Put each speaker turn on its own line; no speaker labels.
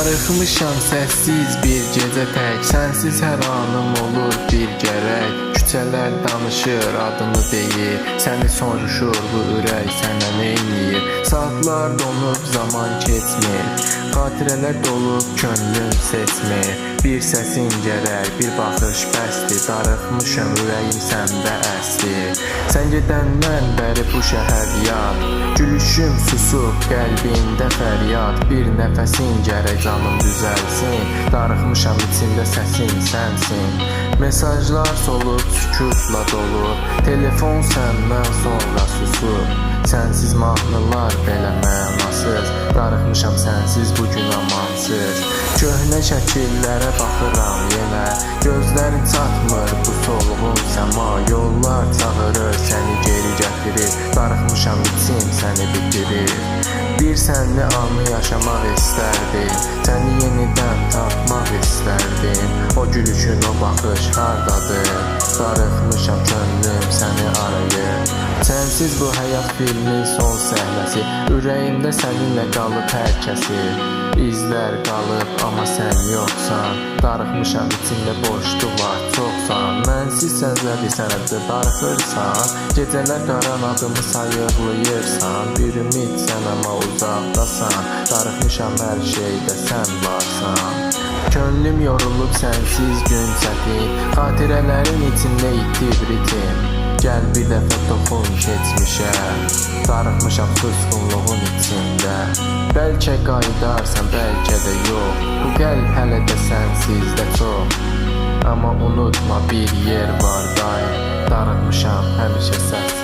Darıxmışam səssiz bir gecə tək, sənsiz hər anım olur bir gərək. Küçələr danışır, adını deyir, səni soruşur bu ürək sənə neyniyir. Saatlar donub, zaman keçmir, xatirələr dolub, könlüm seçmir. Bir səsin gərək, bir baxış bəsdir, darıxmışam, ürəyim səndə əsdir. Sən gedəndən bəri bu şəhər yad, gülüşüm susub, qəlbimdə fəryad. Bir nəfəsin gərək canım düzəlsin, darıxmışam içində səsin sənsin. Mesajlar solub, sükutla dolu, telefon səndən sonra susub. Sənsiz mahnılar belə mənasız, darıxmışam sənsiz bugün amansız. Köhnə şəkillərə baxıram yenə, gözlərin çatmır bu solğun səma. Yollar çağırır, səni geri gətirir, darıxmışam içim səni bitirir. Bir sənli anı yaşamaq istərdim, səni yenidən tapmaq istərdim. O gülüşün, o baxış hardadır, darıxmışam könlüm səni arayır. Sənsiz bu həyat filmin son səhnəsi, ürəyimdə səninlə qalıb hər kəsi. İzlər qalıb, amma sən yoxsan, darıxmışam içində boşluq var çoxsan. Mənsiz sənzədir sənətdə darıxırsan, gecələr qaran adımı sayıqlayırsan. Bir ümid sən amma uzaqdasan, darıxmışam hər şeydə sən varsan. Könlüm yorulub sənsiz gün çətin, xatirələrin içində itib ritim. Gəl bir dəfə toxun keçmişə, darıxmışam susqunluğun içində. Bəlkə qayıdarsan, bəlkə də yox, bu qəlb hələ də sənsizdə çox. Amma unutma bir yer var daim, darıxmışam həmişə səs.